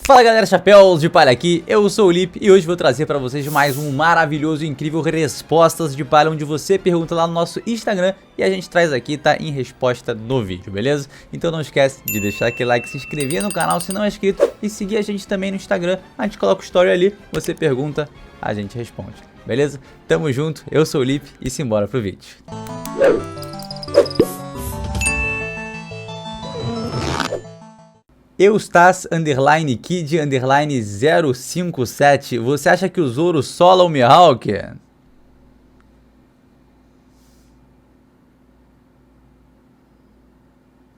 Fala galera, chapéus de palha aqui, eu sou o Lip e hoje vou trazer pra vocês mais um maravilhoso e incrível Respostas de Palha, onde você pergunta lá no nosso Instagram e a gente traz aqui, tá, em resposta no vídeo, beleza? Então não esquece de deixar aquele like, se inscrever no canal se não é inscrito e seguir a gente também no Instagram, a gente coloca o story ali, você pergunta, a gente responde, beleza? Tamo junto, eu sou o Lip e simbora pro vídeo. Eustas_Kid_057, você acha que o Zoro sola o Mihawk?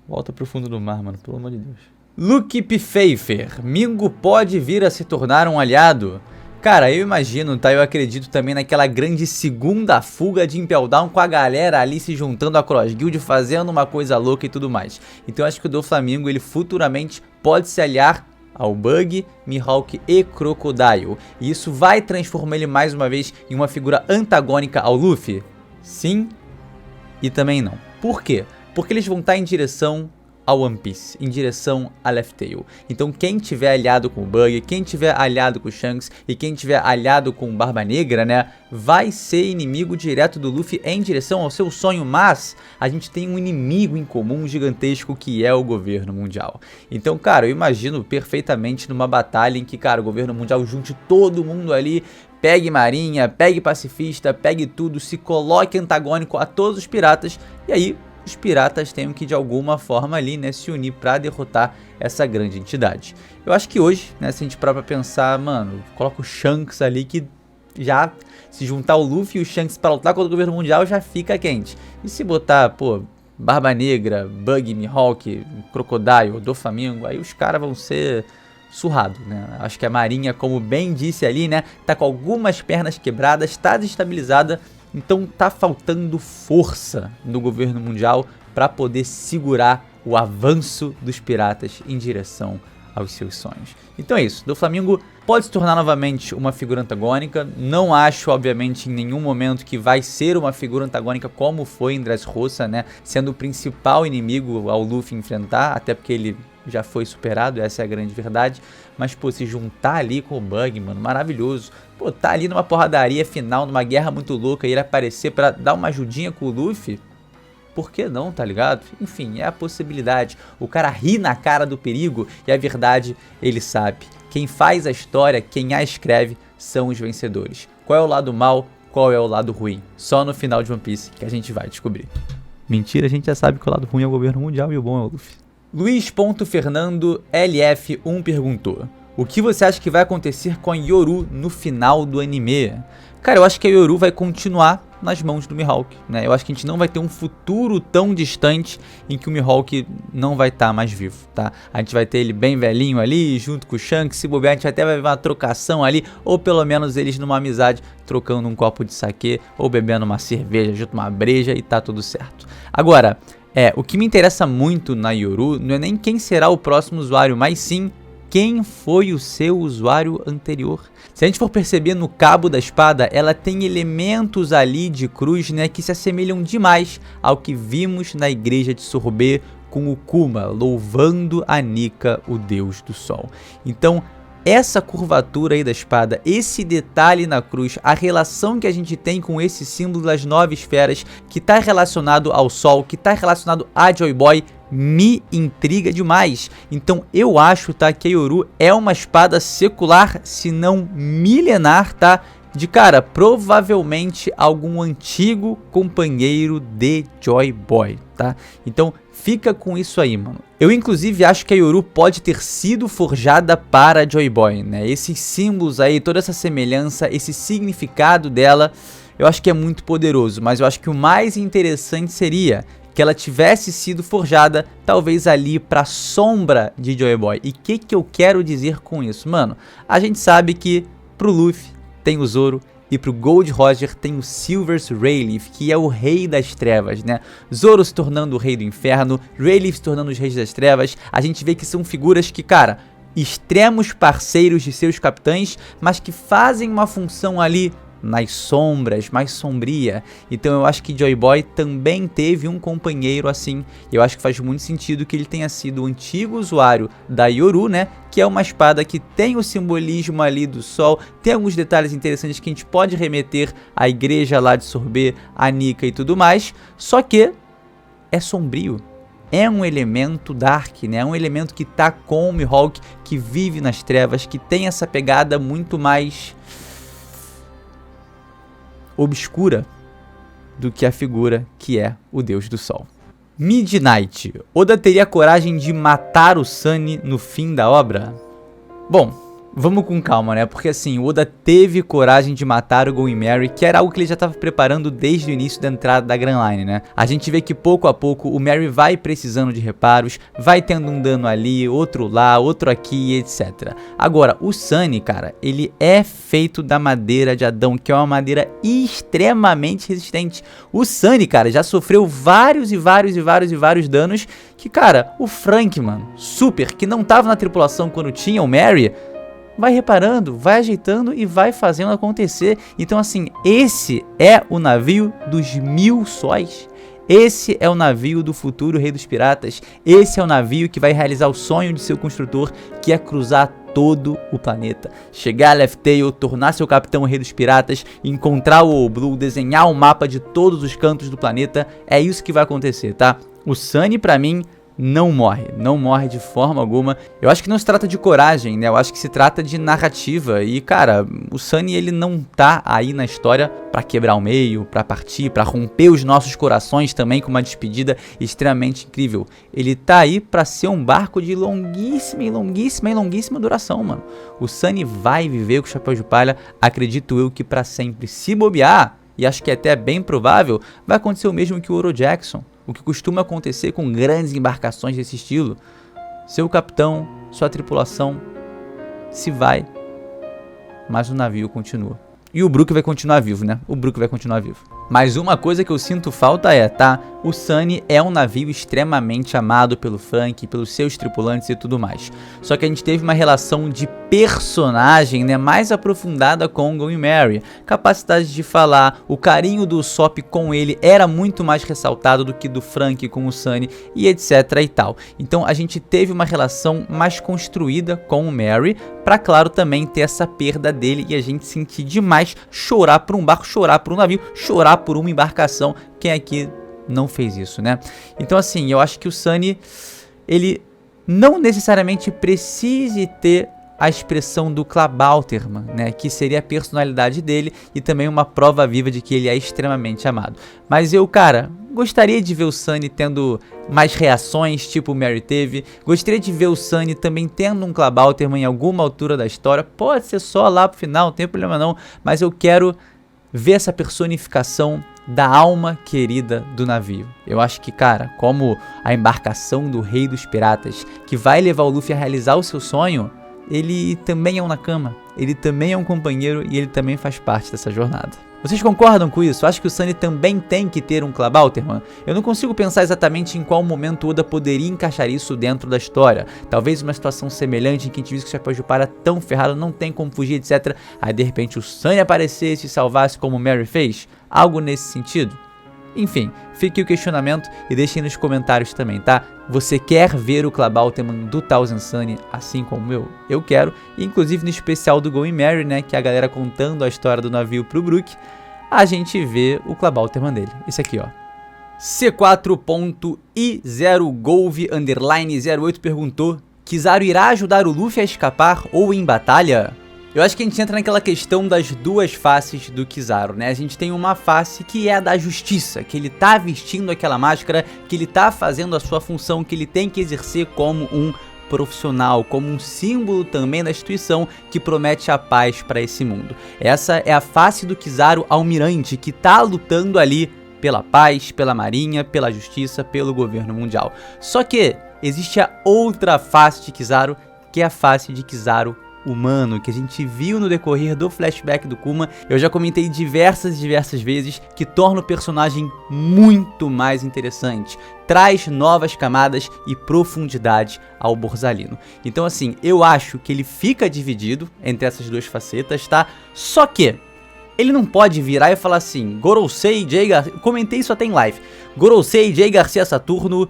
Volta pro fundo do mar, mano, pelo amor de Deus. Luke Pfeiffer, Mingo pode vir a se tornar um aliado? Cara, eu imagino, tá? Eu acredito também naquela grande segunda fuga de Impel Down com a galera ali se juntando a Cross Guild, fazendo uma coisa louca e tudo mais. Então eu acho que o Doflamingo, ele futuramente pode se aliar ao Bug, Mihawk e Crocodile. E isso vai transformar ele mais uma vez em uma figura antagônica ao Luffy? Sim e também não. Por quê? Porque eles vão estar em direção ao One Piece, em direção a Laugh Tale. Então quem tiver aliado com o Bug, quem tiver aliado com o Shanks e quem tiver aliado com o Barba Negra, né, vai ser inimigo direto do Luffy em direção ao seu sonho, mas a gente tem um inimigo em comum gigantesco que é o governo mundial. Então, cara, eu imagino perfeitamente numa batalha em que, cara, o governo mundial junte todo mundo ali, pegue marinha, pegue pacifista, pegue tudo, se coloque antagônico a todos os piratas e aí os piratas tenham que de alguma forma ali, né, se unir pra derrotar essa grande entidade. Eu acho que hoje, né, se a gente parar pra pensar, mano, coloca o Shanks ali que já se juntar o Luffy e o Shanks pra lutar contra o governo mundial já fica quente. E se botar, pô, Barba Negra, Bug, Mihawk, Crocodile, Doflamingo, aí os caras vão ser surrados, né? Acho que a marinha, como bem disse ali, né, tá com algumas pernas quebradas, tá desestabilizada. Então tá faltando força no governo mundial para poder segurar o avanço dos piratas em direção aos seus sonhos. Então é isso, Doflamingo pode se tornar novamente uma figura antagônica. Não acho, obviamente, em nenhum momento que vai ser uma figura antagônica como foi em Dressrosa, né? Sendo o principal inimigo ao Luffy enfrentar, até porque ele já foi superado, essa é a grande verdade. Mas, pô, se juntar ali com o Bug, mano, maravilhoso. Pô, tá ali numa porradaria final, numa guerra muito louca, e ele aparecer pra dar uma ajudinha com o Luffy, por que não, tá ligado? Enfim, é a possibilidade. O cara ri na cara do perigo e a verdade ele sabe. Quem faz a história, quem a escreve, são os vencedores. Qual é o lado mal, qual é o lado ruim? Só no final de One Piece que a gente vai descobrir. Mentira, a gente já sabe que o lado ruim é o governo mundial e o bom é o Luffy. Luiz.Fernando LF1 perguntou: o que você acha que vai acontecer com a Yoru no final do anime? Cara, eu acho que a Yoru vai continuar nas mãos do Mihawk, né? Eu acho que a gente não vai ter um futuro tão distante em que o Mihawk não vai estar mais vivo, tá? A gente vai ter ele bem velhinho ali, junto com o Shanks, se bobear a gente até vai ver uma trocação ali, ou pelo menos eles numa amizade, trocando um copo de saquê, ou bebendo uma cerveja, junto uma breja e tá tudo certo. Agora, o que me interessa muito na Yoru não é nem quem será o próximo usuário, mas sim quem foi o seu usuário anterior. Se a gente for perceber no cabo da espada, ela tem elementos ali de cruz, né, que se assemelham demais ao que vimos na igreja de Sorbet com o Kuma louvando a Nika, o deus do sol. Então, essa curvatura aí da espada, esse detalhe na cruz, a relação que a gente tem com esse símbolo das 9 esferas, que está relacionado ao sol, que está relacionado a Joy Boy, me intriga demais. Então eu acho, tá, que a Yoru é uma espada secular, se não milenar, tá? De cara, provavelmente algum antigo companheiro de Joy Boy, tá? Então fica com isso aí, mano. Eu inclusive acho que a Yoru pode ter sido forjada para Joy Boy, né? Esses símbolos aí, toda essa semelhança, esse significado dela, eu acho que é muito poderoso. Mas eu acho que o mais interessante seria que ela tivesse sido forjada, talvez ali pra sombra de Joy Boy. E o que eu quero dizer com isso? Mano, a gente sabe que pro Luffy tem o Zoro e pro Gold Roger tem o Silvers Rayleigh, que é o rei das trevas, né? Zoro se tornando o rei do inferno, Rayleigh se tornando os reis das trevas. A gente vê que são figuras que, cara, extremos parceiros de seus capitães, mas que fazem uma função ali nas sombras, mais sombria. Então eu acho que Joy Boy também teve um companheiro assim. Eu acho que faz muito sentido que ele tenha sido o antigo usuário da Yoru, né? Que é uma espada que tem o simbolismo ali do sol, tem alguns detalhes interessantes que a gente pode remeter à igreja lá de Sorbet, a Nika e tudo mais, só que é sombrio. É um elemento dark, né? É um elemento que tá com o Mihawk, que vive nas trevas, que tem essa pegada muito mais obscura do que a figura que é o Deus do Sol. Midnight. Oda teria coragem de matar o Sunny no fim da obra? Bom, vamos com calma, né? Porque assim, o Oda teve coragem de matar o Going Merry, que era algo que ele já estava preparando desde o início da entrada da Grand Line, né? A gente vê que pouco a pouco o Merry vai precisando de reparos, vai tendo um dano ali, outro lá, outro aqui, etc. Agora, o Sunny, cara, ele é feito da madeira de Adão, que é uma madeira extremamente resistente. O Sunny, cara, já sofreu vários danos que, cara, o Frank, mano, super, que não tava na tripulação quando tinha o Merry, vai reparando, vai ajeitando e vai fazendo acontecer. Então assim, esse é o navio dos 1000 sóis. Esse é o navio do futuro rei dos piratas. Esse é o navio que vai realizar o sonho de seu construtor, que é cruzar todo o planeta. Chegar a Laugh Tale, tornar seu capitão rei dos piratas, encontrar o All Blue, desenhar um mapa de todos os cantos do planeta. É isso que vai acontecer, tá? O Sunny, pra mim, não morre de forma alguma. Eu acho que não se trata de coragem, né? Eu acho que se trata de narrativa. E, cara, o Sunny, ele não tá aí na história pra quebrar o meio, pra partir, pra romper os nossos corações também com uma despedida extremamente incrível. Ele tá aí pra ser um barco de longuíssima duração, mano. O Sunny vai viver com o Chapéu de Palha, acredito eu que pra sempre. Se bobear, e acho que é até bem provável, vai acontecer o mesmo que o Oro Jackson. O que costuma acontecer com grandes embarcações desse estilo. Seu capitão, sua tripulação se vai, mas o navio continua. E o Brook vai continuar vivo, né? O Brook vai continuar vivo. Mas uma coisa que eu sinto falta é, tá? O Sunny é um navio extremamente amado pelo Frank, pelos seus tripulantes e tudo mais. Só que a gente teve uma relação de personagem, né, mais aprofundada com o Going Merry. Capacidade de falar, o carinho do Usopp com ele era muito mais ressaltado do que do Frank com o Sunny e etc e tal. Então a gente teve uma relação mais construída com o Merry, pra claro também ter essa perda dele e a gente sentir demais chorar por um barco, chorar por um navio, chorar por uma embarcação. Quem aqui não fez isso, né? Então assim, eu acho que o Sunny, ele não necessariamente precise ter a expressão do Klabauterman, né, que seria a personalidade dele e também uma prova viva de que ele é extremamente amado. Mas eu, cara, gostaria de ver o Sunny tendo mais reações, tipo o Merry teve. Gostaria de ver o Sunny também tendo um Klabauterman em alguma altura da história. Pode ser só lá pro final, não tem problema não, mas eu quero ver essa personificação da alma querida do navio. Eu acho que, cara, como a embarcação do rei dos piratas, que vai levar o Luffy a realizar o seu sonho, ele também é um Nakama, ele também é um companheiro e ele também faz parte dessa jornada. Vocês concordam com isso? Acho que o Sunny também tem que ter um Klabauterman? Eu não consigo pensar exatamente em qual momento Oda poderia encaixar isso dentro da história. Talvez uma situação semelhante em que a gente viu que o Chapéu de Palha tão ferrado, não tem como fugir, etc. Aí de repente o Sunny aparecesse e salvasse como o Merry fez? Algo nesse sentido? Enfim, fique o questionamento e deixem nos comentários também, tá? Você quer ver o Klabauterman do Thousand Sunny assim como eu? Eu quero, e inclusive no especial do Going Merry, né, que é a galera contando a história do navio pro Brook, a gente vê o Klabauterman dele. Esse aqui, ó. C4.I0Golve_08 perguntou: Kizaru irá ajudar o Luffy a escapar ou em batalha? Eu acho que a gente entra naquela questão das duas faces do Kizaru, né? A gente tem uma face que é a da justiça, que ele tá vestindo aquela máscara, que ele tá fazendo a sua função, que ele tem que exercer como um profissional, como um símbolo também da instituição que promete a paz para esse mundo. Essa é a face do Kizaru almirante, que tá lutando ali pela paz, pela marinha, pela justiça, pelo governo mundial. Só que existe a outra face de Kizaru, que é a face de Kizaru humano, que a gente viu no decorrer do flashback do Kuma. Eu já comentei diversas vezes que torna o personagem muito mais interessante, traz novas camadas e profundidade ao Borsalino. Então assim, eu acho que ele fica dividido entre essas duas facetas, tá? Só que Ele não pode virar e falar assim, Gorosei, Jay Garcia, comentei isso até em live, Gorosei, Jay Garcia Saturno,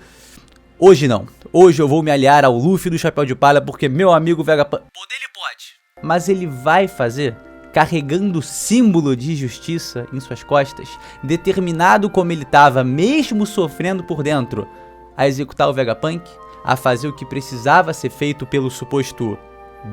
hoje não, hoje eu vou me aliar ao Luffy do Chapéu de Palha porque meu amigo Vegapunk, poder ele pode, mas ele vai fazer carregando o símbolo de justiça em suas costas, determinado como ele estava, mesmo sofrendo por dentro, a executar o Vegapunk, a fazer o que precisava ser feito pelo suposto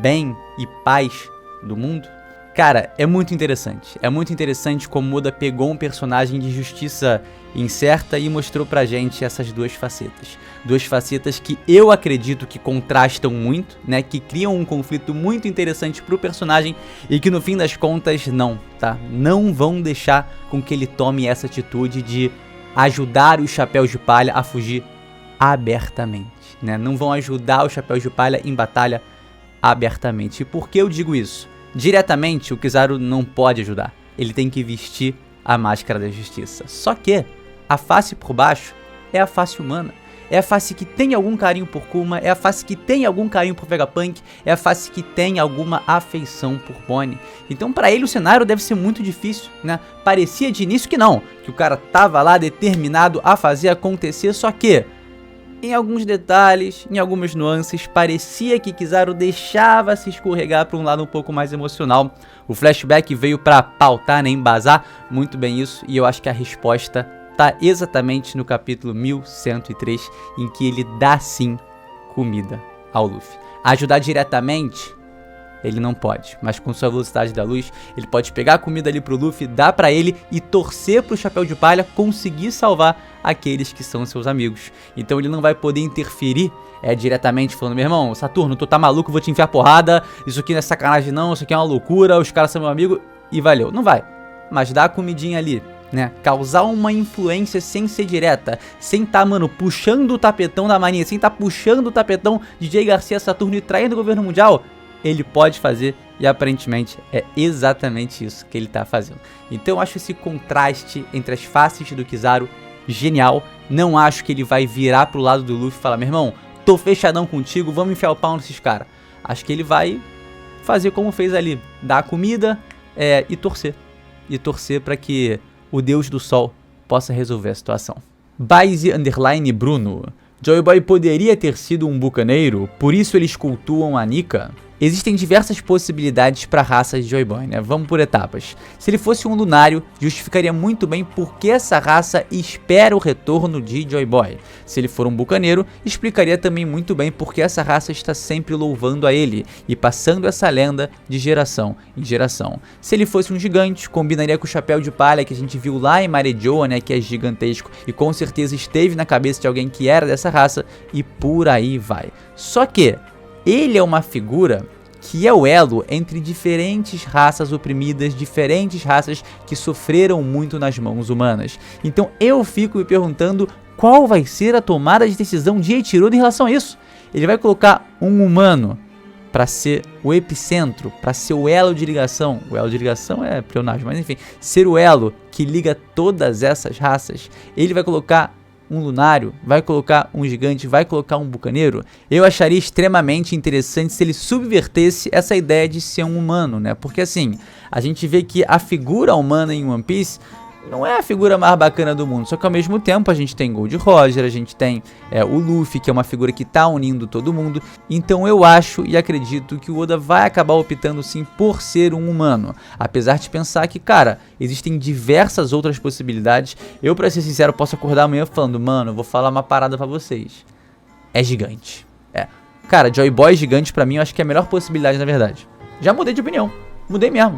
bem e paz do mundo. Cara, é muito interessante como Oda pegou um personagem de justiça incerta e mostrou pra gente essas duas facetas que eu acredito que contrastam muito, né, que criam um conflito muito interessante pro personagem e que no fim das contas não vão deixar com que ele tome essa atitude de ajudar os Chapéus de Palha a fugir abertamente, né, não vão ajudar os Chapéus de Palha em batalha abertamente. E por que eu digo isso? Diretamente, o Kizaru não pode ajudar. Ele tem que vestir a máscara da justiça. Só que a face por baixo é a face humana. É a face que tem algum carinho por Kuma, é a face que tem algum carinho por Vegapunk, é a face que tem alguma afeição por Bonnie. Então pra ele o cenário deve ser muito difícil, né? Parecia de início que não, que o cara tava lá determinado a fazer acontecer, só que em alguns detalhes, em algumas nuances, parecia que Kizaru deixava se escorregar para um lado um pouco mais emocional. O flashback veio para pautar, né, embasar muito bem isso, e eu acho que a resposta tá exatamente no capítulo 1103, em que ele dá sim comida ao Luffy. Ajudar diretamente, ele não pode, mas com sua velocidade da luz, ele pode pegar a comida ali pro Luffy, dar pra ele e torcer pro Chapéu de Palha conseguir salvar aqueles que são seus amigos. Então ele não vai poder interferir diretamente falando, meu irmão, Saturno, tu tá maluco, vou te enfiar porrada, isso aqui não é sacanagem não, isso aqui é uma loucura, os caras são meu amigo e valeu. Não vai, mas dá a comidinha ali, né, causar uma influência sem ser direta, sem tá, mano, puxando o tapetão da marinha, sem tá puxando o tapetão de Jay Garcia Saturno e traindo o governo mundial, ele pode fazer e aparentemente é exatamente isso que ele tá fazendo. Então eu acho esse contraste entre as faces do Kizaru genial. Não acho que ele vai virar pro lado do Luffy e falar, meu irmão, tô fechadão contigo, vamos enfiar o pau nesses caras. Acho que ele vai fazer como fez ali, dar a comida e torcer. E torcer para que o Deus do Sol possa resolver a situação. Baize_Bruno. Joy Boy poderia ter sido um bucaneiro, por isso eles cultuam a Nika? Existem diversas possibilidades para a raça de Joy Boy, né? Vamos por etapas. Se ele fosse um lunário, justificaria muito bem por que essa raça espera o retorno de Joy Boy. Se ele for um bucaneiro, explicaria também muito bem por que essa raça está sempre louvando a ele e passando essa lenda de geração em geração. Se ele fosse um gigante, combinaria com o Chapéu de Palha que a gente viu lá em Marejoa, né? Que é gigantesco e com certeza esteve na cabeça de alguém que era dessa raça e por aí vai. Só que ele é uma figura que é o elo entre diferentes raças oprimidas, diferentes raças que sofreram muito nas mãos humanas. Então eu fico me perguntando qual vai ser a tomada de decisão de Eiichiro em relação a isso. Ele vai colocar um humano para ser o epicentro, para ser o elo de ligação. O elo de ligação é pleonasmo, mas enfim, ser o elo que liga todas essas raças. Ele vai colocar um lunário, vai colocar um gigante, vai colocar um bucaneiro. Eu acharia extremamente interessante se ele subvertesse essa ideia de ser um humano, né? Porque assim, a gente vê que a figura humana em One Piece não é a figura mais bacana do mundo, só que ao mesmo tempo a gente tem Gold Roger, a gente tem o Luffy, que é uma figura que tá unindo todo mundo. Então eu acho e acredito que o Oda vai acabar optando sim por ser um humano, apesar de pensar que, cara, existem diversas outras possibilidades. Eu, pra ser sincero, posso acordar amanhã falando, mano, eu vou falar uma parada pra vocês, é gigante. Cara, Joy Boy gigante pra mim eu acho que é a melhor possibilidade, na verdade. Já mudei de opinião, mudei mesmo.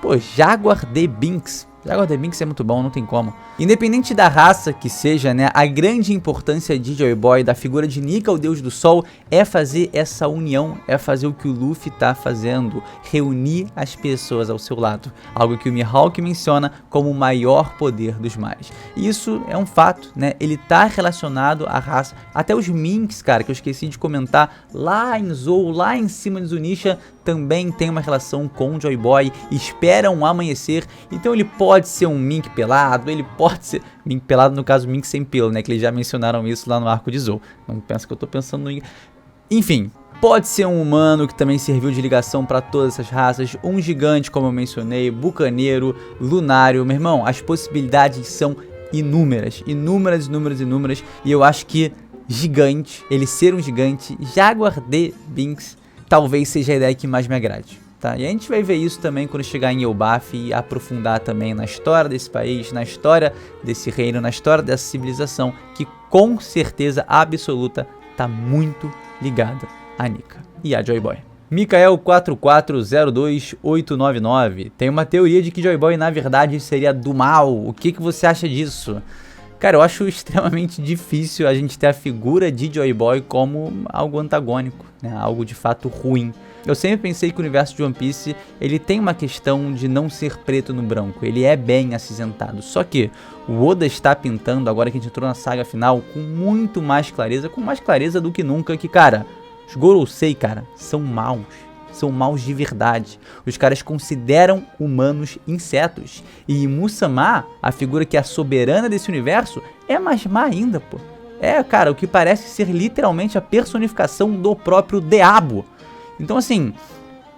Pô, Jaguar the Binks. Jaguar the Binks é muito bom, não tem como. Independente da raça que seja, né, a grande importância de Joy Boy, da figura de Nika, o Deus do Sol, é fazer essa união, é fazer o que o Luffy tá fazendo, reunir as pessoas ao seu lado, algo que o Mihawk menciona como o maior poder dos mares. E isso é um fato, né, ele tá relacionado à raça, até os Minks, cara, que eu esqueci de comentar, lá em Zou, lá em cima de Zunisha, também tem uma relação com Joy Boy, esperam um amanhecer, então ele pode ser um Mink pelado, ele pode ser Mink pelado, no caso Mink sem pelo, né, que eles já mencionaram isso lá no arco de Zou. Não pensa que eu tô pensando em... Enfim, pode ser um humano que também serviu de ligação para todas essas raças, um gigante como eu mencionei, bucaneiro, lunário, meu irmão, as possibilidades são inúmeras, e eu acho que gigante, ele ser um gigante, Jaguar de Binks, talvez seja a ideia que mais me agrade. Tá? E a gente vai ver isso também quando chegar em Elbaf e aprofundar também na história desse país, na história desse reino, na história dessa civilização, que com certeza absoluta tá muito ligada a Nika e a Joy Boy. Mikael 4402899 tem uma teoria de que Joy Boy na verdade seria do mal. O que você acha disso? Cara, eu acho extremamente difícil a gente ter a figura de Joy Boy como algo antagônico, né? Algo de fato ruim. Eu sempre pensei que o universo de One Piece, ele tem uma questão de não ser preto no branco, ele é bem acinzentado, só que o Oda está pintando, agora que a gente entrou na saga final, com muito mais clareza, do que nunca, que cara, os Gorosei, cara, são maus de verdade, os caras consideram humanos insetos, e Musama, a figura que é a soberana desse universo, é mais má ainda, pô. É, cara, o que parece ser literalmente a personificação do próprio diabo. Então, assim,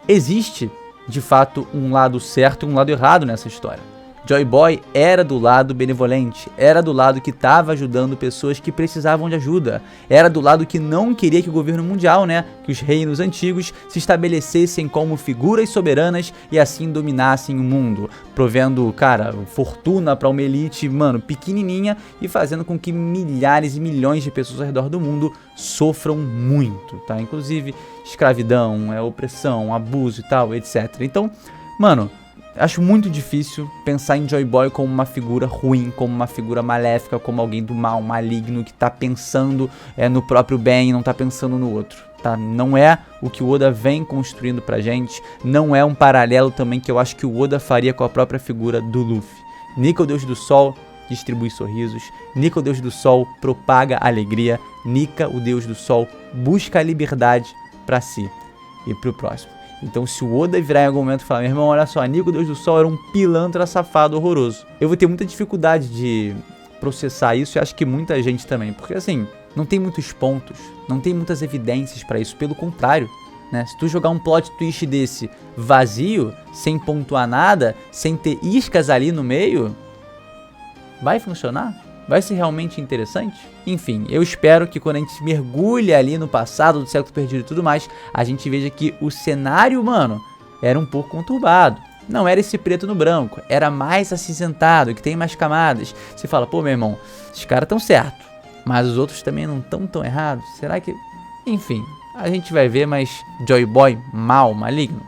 existe, de fato, um lado certo e um lado errado nessa história. Joy Boy era do lado benevolente, era do lado que estava ajudando pessoas que precisavam de ajuda, era do lado que não queria que o governo mundial, né, que os reinos antigos se estabelecessem como figuras soberanas e assim dominassem o mundo, provendo, cara, fortuna para uma elite, mano, pequenininha e fazendo com que milhares e milhões de pessoas ao redor do mundo sofram muito, tá? Inclusive escravidão, opressão, abuso e tal, etc. Então, mano, acho muito difícil pensar em Joy Boy como uma figura ruim, como uma figura maléfica, como alguém do mal, maligno, que tá pensando no próprio bem e não tá pensando no outro, tá? Não é o que o Oda vem construindo pra gente, não é um paralelo também que eu acho que o Oda faria com a própria figura do Luffy. Nika, o Deus do Sol, distribui sorrisos, Nika, o Deus do Sol, propaga alegria, Nika, o Deus do Sol, busca a liberdade pra si e pro próximo. Então se o Oda virar em algum momento e falar, meu irmão, olha só, Nika, o Deus do Sol, era um pilantra safado horroroso, eu vou ter muita dificuldade de processar isso e acho que muita gente também, porque assim, não tem muitos pontos, não tem muitas evidências pra isso, pelo contrário, né? Se tu jogar um plot twist desse vazio, sem pontuar nada, sem ter iscas ali no meio, vai funcionar? Vai ser realmente interessante? Enfim, eu espero que quando a gente mergulha ali no passado do século perdido e tudo mais, a gente veja que o cenário, mano, era um pouco conturbado. Não era esse preto no branco, era mais acinzentado, que tem mais camadas. Você fala, pô, meu irmão, esses caras tão certo, mas os outros também não tão tão errados. Será que... Enfim, a gente vai ver, mas Joy Boy mal, maligno?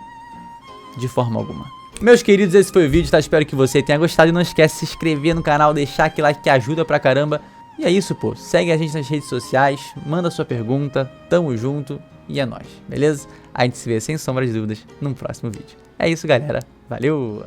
De forma alguma. Meus queridos, esse foi o vídeo, tá? Espero que você tenha gostado e não esquece de se inscrever no canal, deixar aquele like que ajuda pra caramba. E é isso, pô. Segue a gente nas redes sociais, manda sua pergunta, tamo junto e é nóis, beleza? A gente se vê sem sombra de dúvidas no próximo vídeo. É isso, galera. Valeu!